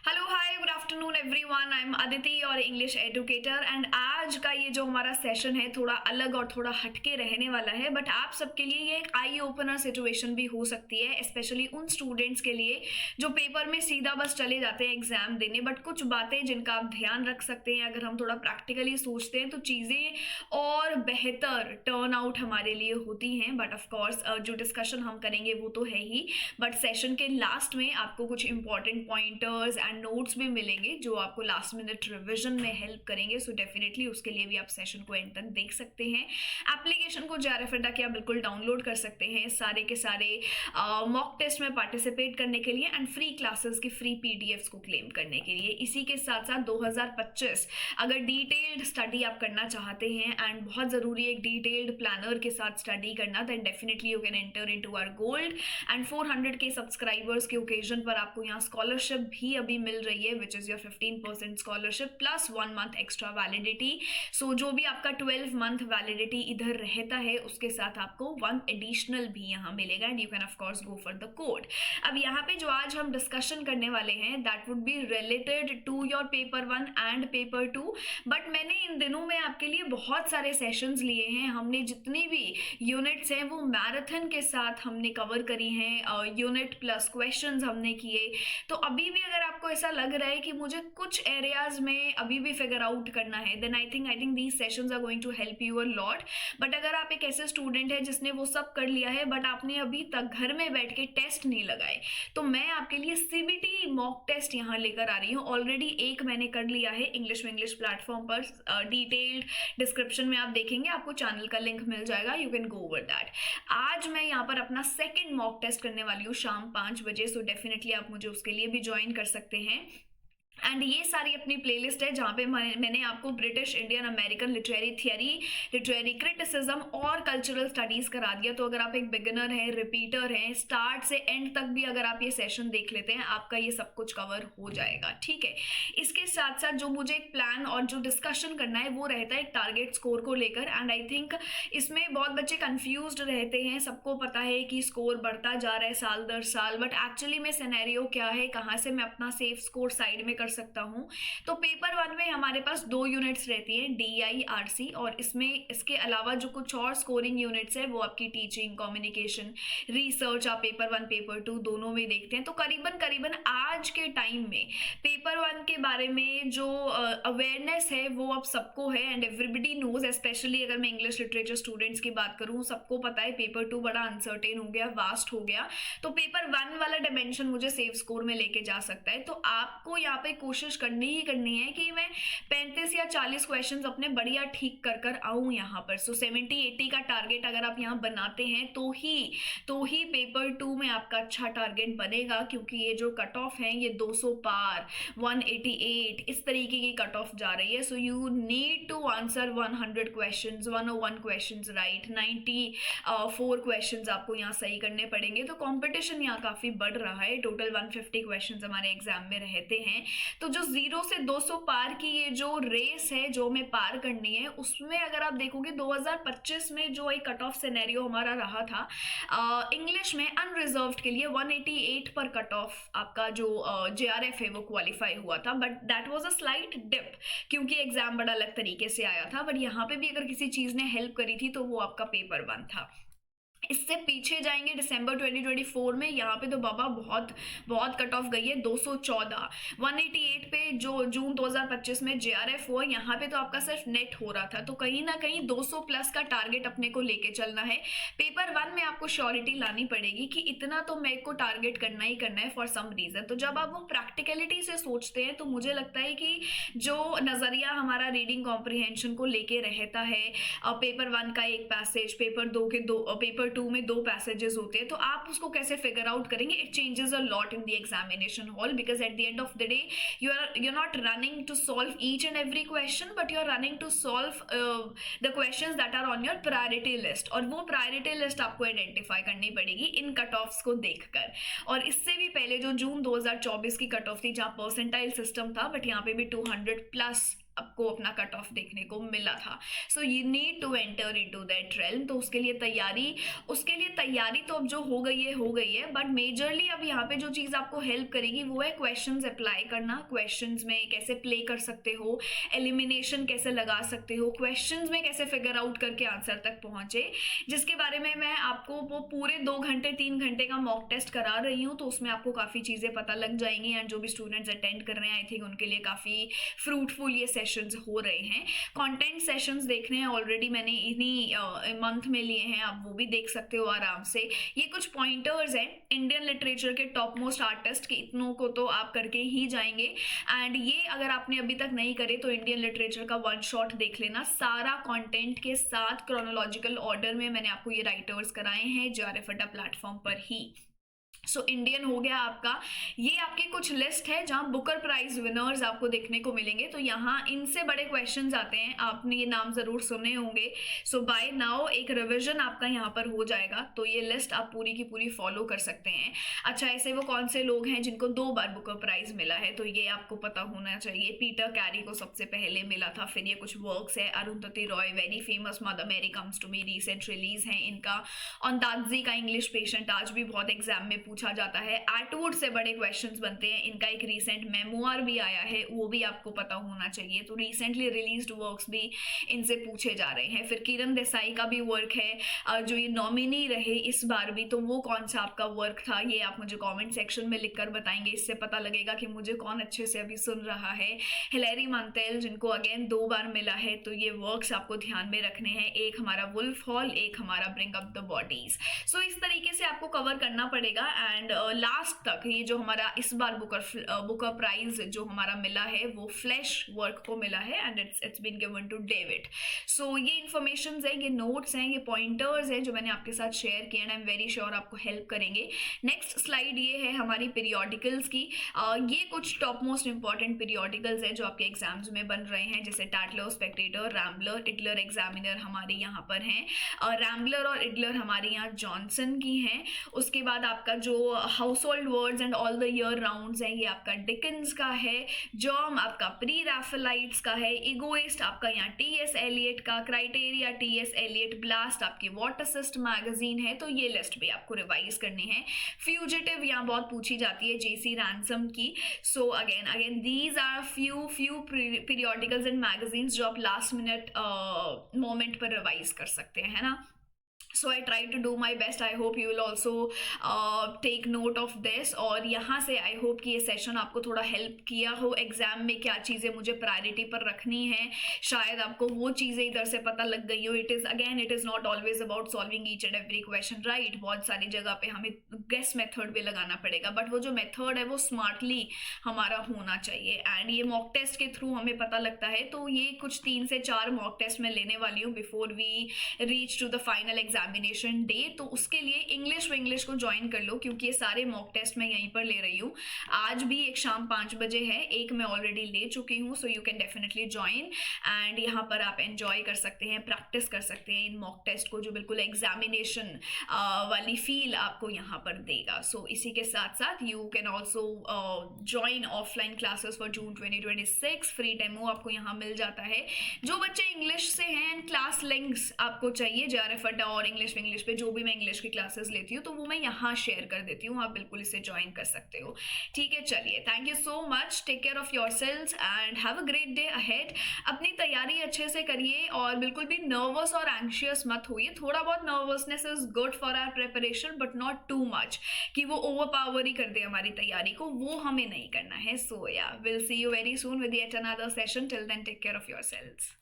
Hello hi good afternoon everyone. I am Aditi और English educator and आज का ये जो हमारा सेशन है थोड़ा अलग और थोड़ा हटके रहने वाला है, बट आप सबके लिए ये एक आई ओपनर सिचुएशन भी हो सकती है, स्पेशली उन स्टूडेंट्स के लिए जो पेपर में सीधा बस चले जाते हैं एग्जाम देने, बट कुछ बातें जिनका आप ध्यान रख सकते हैं अगर हम थोड़ा प्रैक्टिकली सोचते हैं तो चीज़ें और बेहतर टर्न आउट हमारे लिए होती हैं। बट ऑफकोर्स जो डिस्कशन हम करेंगे वो तो है ही, बट सेशन के लास्ट में आपको कुछ इंपॉर्टेंट पॉइंटर्स एंड नोट्स भी मिलेंगे जो आपको लास्ट मिनट रिवीजन में हेल्प करेंगे। सो डेफिनेटली उसके लिए भी आप सेशन को एंड तक देख सकते हैं। एप्लीकेशन को JRF अड्डा के आप बिल्कुल डाउनलोड कर सकते हैं सारे के सारे मॉक टेस्ट में पार्टिसिपेट करने के लिए एंड फ्री क्लासेस की फ्री PDFs को क्लेम करने के लिए। इसी के साथ साथ 2025 अगर डिटेल्ड स्टडी आप करना चाहते हैं एंड बहुत ज़रूरी है एक डिटेल्ड प्लानर के साथ स्टडी करना, then definitely you can enter into our gold and 400 के सब्सक्राइबर्स के ओकेजन पर आपको यहाँ स्कॉलरशिप भी अभी मिल रही है, which is your 15% scholarship plus 1 month extra validity. So जो भी आपका 12 मंथ वैलिडिटी इधर रहता है उसके साथ आपको 1 एडिशनल भी यहाँ मिलेगा and you can of course go for the code. अब यहाँ पे जो आज हम डिस्कशन करने वाले हैं that would be related to your paper 1 and paper 2, but मैंने इन दिनों में आपके लिए बहुत सारे सेशंस लिए हैं। हमने जितनी भी यूनिट्स हैं वो मैराथन के साथ हमने कवर करी हैं, यूनिट प्लस क्वेश्चंस हमने किए। तो अभी भी अगर आपको ऐसा लग रहा है कि मुझे कुछ एरियाज में अभी भी फिगर आउट करना है, then I think these sessions are going to help you a lot. But अगर आप एक ऐसे स्टूडेंट है जिसने वो सब कर लिया है बट आपने अभी तक घर में बैठ के टेस्ट नहीं लगाए, तो मैं आपके लिए CBT मॉक टेस्ट यहाँ लेकर आ रही हूँ। ऑलरेडी एक मैंने कर लिया है इंग्लिश में इंग्लिश प्लेटफॉर्म पर, डिटेल्ड डिस्क्रिप्शन में आप देखेंगे, आपको चैनल का लिंक मिल जाएगा, you can go over that. आज मैं यहाँ पर अपना सेकंड मॉक टेस्ट करने वाली हूँ शाम 5 बजे, सो डेफिनेटली आप मुझे उसके लिए भी ज्वाइन कर सकते हैं। एंड ये सारी अपनी प्लेलिस्ट है जहाँ पे मैंने आपको British Indian American literary theory, literary criticism और कल्चरल स्टडीज़ करा दिया। तो अगर आप एक बिगिनर हैं, रिपीटर हैं, स्टार्ट से एंड तक भी अगर आप ये सेशन देख लेते हैं आपका ये सब कुछ कवर हो जाएगा, ठीक है। इसके साथ साथ जो मुझे एक प्लान और जो डिस्कशन करना है वो रहता है एक टारगेट स्कोर को लेकर, एंड आई थिंक इसमें बहुत बच्चे कन्फ्यूज रहते हैं। सबको पता है कि स्कोर बढ़ता जा रहा है साल दर साल, बट एक्चुअली में सिनेरियो क्या है, कहाँ से मैं अपना सेफ स्कोर साइड में कर सकता हूँ। तो पेपर 1 में हमारे पास 2 यूनिट्स रहती हैं, DI RC, और इसमें इसके अलावा जो कुछ और स्कोरिंग यूनिट्स है वो आपकी टीचिंग, कम्युनिकेशन, रिसर्च आप पेपर 1 पेपर 2 दोनों में देखते हैं। तो करीबन करीबन आज के टाइम में पेपर 1 के बारे में जो अवेयरनेस है वो अब सबको है एंड एवरीबडी नोज। स्पेशली अगर मैं इंग्लिश लिटरेचर स्टूडेंट्स की बात करूँ, सबको पता है पेपर 2 बड़ा अनसर्टेन हो गया, वास्ट हो गया, तो पेपर 1 वाला डिमेंशन मुझे सेफ स्कोर में लेके जा सकता है। तो आपको यहाँ पे कोशिश करनी ही करनी है कि मैं 35 या 40 क्वेश्चंस अपने बढ़िया ठीक कर कर आऊँ यहाँ पर। सो 70-80 का टारगेट अगर आप यहाँ बनाते हैं तो ही पेपर 2 में आपका अच्छा टारगेट बनेगा, क्योंकि ये जो कट ऑफ है ये 200 पार, 188 इस तरीके की कट ऑफ जा रही है। So you need to answer 100 questions, 101 questions right, 94 questions आपको यहाँ सही करने पड़ेंगे। तो कंपटीशन यहाँ काफ़ी बढ़ रहा है। टोटल 150 क्वेश्चंस हमारे एग्जाम में रहते हैं। तो जो 0 से 200 पार की ये जो रेस है जो हमें पार करनी है, उसमें अगर आप देखोगे 2025 में जो एक कट ऑफ सिनेरियो हमारा रहा था इंग्लिश में अनरिजर्व्ड के लिए 188 पर कट ऑफ आपका जो JRF है वो क्वालिफाई हुआ था, but that was a slight dip क्योंकि एग्जाम बड़ा अलग तरीके से आया था। बट यहाँ पे भी अगर किसी चीज़ ने हेल्प करी थी तो वो आपका पेपर 1 था। इससे पीछे जाएंगे दिसंबर 2024 में, यहाँ पे तो बाबा बहुत कट ऑफ गई है, 214, 188 पे जो जून 2025 में JRF हुआ, यहाँ पे तो आपका सिर्फ नेट हो रहा था। तो कहीं ना कहीं 200 प्लस का टारगेट अपने को लेके चलना है। पेपर 1 में आपको श्योरिटी लानी पड़ेगी कि इतना तो मेरे को टारगेट करना ही करना है फॉर सम रीजन। तो जब आप वो प्रैक्टिकलिटी से सोचते हैं तो मुझे लगता है कि जो नज़रिया हमारा रीडिंग कॉम्प्रिहेंशन को लेके रहता है, पेपर 1 का एक पैसेज, पेपर 2 में 2 पैसेजेस होते हैं, तो आप उसको कैसे फिगर आउट करेंगे, it changes a lot in the examination hall, because at the end of the day you're not running to solve each and every question, but you're running to solve the questions that are on your priority list, और वो priority list आपको identify करनी पड़ेगी इन cut offs को देखकर। और इससे भी पहले जो जून 2024 की कट ऑफ थी जहाँ परसेंटाइल सिस्टम था, बट यहाँ पे भी 200 प्लस आपको अपना कट ऑफ देखने को मिला था। So you need to enter into that realm. तो उसके लिए तैयारी तो अब जो हो गई है, बट मेजरली अब यहाँ पे जो चीज़ आपको हेल्प करेगी वो है क्वेश्चंस अप्लाई करना, क्वेश्चंस में कैसे प्ले कर सकते हो, एलिमिनेशन कैसे लगा सकते हो, क्वेश्चंस में कैसे फिगर आउट करके आंसर तक पहुंचे, जिसके बारे में मैं आपको वो पूरे 2 घंटे 3 घंटे का मॉक टेस्ट करा रही हूँ। तो उसमें आपको काफ़ी चीज़ें पता लग जाएंगी, एंड जो भी स्टूडेंट्स अटेंड कर रहे हैं आई थिंक उनके लिए काफ़ी फ्रूटफुल ये सेशंस हो रहे हैं। कंटेंट सेशंस देखने हैं ऑलरेडी मैंने इन्हीं मंथ में लिए हैं, आप वो भी देख सकते हो आराम से। ये कुछ पॉइंटर्स हैं इंडियन लिटरेचर के टॉप मोस्ट आर्टिस्ट के, इतनों को तो आप करके ही जाएंगे। एंड ये अगर आपने अभी तक नहीं करे तो इंडियन लिटरेचर का वन शॉट देख लेना, सारा कंटेंट के साथ क्रोनोलॉजिकल ऑर्डर में मैंने आपको ये राइटर्स कराए हैं JRF अड्डा प्लेटफॉर्म पर ही। सो इंडियन हो गया आपका। ये आपकी कुछ लिस्ट है जहाँ बुकर प्राइज विनर्स आपको देखने को मिलेंगे। तो यहाँ इनसे बड़े क्वेश्चंस आते हैं, आपने ये नाम जरूर सुने होंगे। सो बाय नाउ एक रिवीजन आपका यहाँ पर हो जाएगा, तो ये लिस्ट आप पूरी की पूरी फॉलो कर सकते हैं। अच्छा, ऐसे वो कौन से लोग हैं जिनको 2 बार बुकर प्राइज मिला है, तो ये आपको पता होना चाहिए। पीटर कैरी को सबसे पहले मिला था। फिर ये कुछ वर्क्स है, Arundhati Roy very famous Mother Mary Comes to Me recent release है इनका। अंदाजी का इंग्लिश पेशेंट आज भी बहुत एग्जाम में पूछा जाता है। एटवुड से बड़े क्वेश्चंस बनते हैं, इनका एक रीसेंट मेमोआर भी आया है, वो भी आपको पता होना चाहिए। तो रिसेंटली रिलीज्ड वर्क्स भी इनसे पूछे जा रहे हैं। फिर किरण देसाई का भी वर्क है जो ये नॉमिनी रहे इस बार भी, तो वो कौन सा आपका वर्क था ये आप मुझे कमेंट सेक्शन में लिखकर बताएंगे, इससे पता लगेगा कि मुझे कौन अच्छे से अभी सुन रहा है। हिलेरी मंटेल जिनको अगेन 2 बार मिला है, तो ये वर्क्स आपको ध्यान में रखने हैं। एक हमारा वुल्फ हॉल, एक हमारा ब्रिंग अप द बॉडीज। सो इस तरीके से आपको कवर करना पड़ेगा। एंड लास्ट तक ये जो हमारा इस बार बुकर प्राइज जो हमारा मिला है वो फ्लैश वर्क को मिला है, and it's been given to David. So ये इन्फॉर्मेशन है, ये नोट्स हैं, ये पॉइंटर्स हैं जो मैंने आपके साथ शेयर किए, and I am very sure आपको हेल्प करेंगे। नेक्स्ट स्लाइड ये है हमारी पीरियोडिकल्स की। ये कुछ टॉप मोस्ट इंपॉर्टेंट पीरियोडिकल्स है जो आपके एग्जाम्स में बन रहे हैं, जैसे टैटलर, स्पेक्टेटर, रैम्बलर, इडलर, एग्जामिनर हमारे यहाँ पर हैं। रैम्बलर और इडलर हमारे यहाँ जॉनसन की हैं। उसके बाद आपका जो house hold words and all the year rounds है, ये आपका डिकन्स का है। जॉम आपका प्री रैफेलाइट्स का है। इगोइस्ट आपका यहाँ TS एलियट का। Criteria TS Eliot. ब्लास्ट आपकी वॉट असिस्ट मैगजीन है, तो ये लिस्ट भी आपको रिवाइज करनी है। फ्यूजिटिव यहाँ बहुत पूछी जाती है, JC रैंसम की। So again these are few periodicals and magazines जो आप लास्ट मिनट मोमेंट पर रिवाइज कर सकते हैं, है ना। So I try to do my best. I hope you will also take note of this. और यहाँ से आई होप कि ये सेशन आपको थोड़ा हेल्प किया हो, एग्जाम में क्या चीज़ें मुझे प्रायोरिटी पर रखनी है, शायद आपको वो चीज़ें इधर से पता लग गई हो। It is not always about solving each and every question, right. बहुत सारी जगह पे हमें गेस मेथड भी लगाना पड़ेगा, बट वो जो मेथड है वो स्मार्टली हमारा होना चाहिए। एंड ये मॉक टेस्ट के थ्रू हमें पता लगता है। तो ये कुछ 3 से 4 मॉक टेस्ट मैं लेने वाली हूँ before we reach to the final examination day. तो उसके लिए इंग्लिश को ज्वाइन कर लो, क्योंकि ये सारे मॉक टेस्ट मैं यहीं पर ले रही हूँ। आज भी एक शाम 5 बजे है, एक मैं ऑलरेडी ले चुकी हूँ। So you can definitely join, and यहाँ पर आप एंजॉय कर सकते हैं, प्रैक्टिस कर सकते हैं इन मॉक टेस्ट को, जो बिल्कुल एग्जामिनेशन वाली फील आपको यहाँ पर देगा। सो इसी के साथ साथ you can also join offline classes for June 2026। Free demo आपको यहाँ मिल जाता है। जो बच्चे इंग्लिश से हैं, क्लास लिंक्स आपको चाहिए JRF अड्डा और इंग्लिश पे जो भी मैं इंग्लिश की क्लासेस लेती हूँ, तो वो मैं यहाँ शेयर कर देती हूँ, आप बिल्कुल इसे ज्वाइन कर सकते हो। ठीक है, चलिए, thank you so much. Take care of yourselves and have a great day ahead. अपनी तैयारी अच्छे से करिए और बिल्कुल भी नर्वस और एंशियस मत होइए। थोड़ा बहुत nervousness is good for our preparation, but not too much कि वो ओवर पावर ही कर दे हमारी तैयारी को, वो हमें नहीं करना है। So yeah will see you very soon with yet another session. Till then take care of yourselves.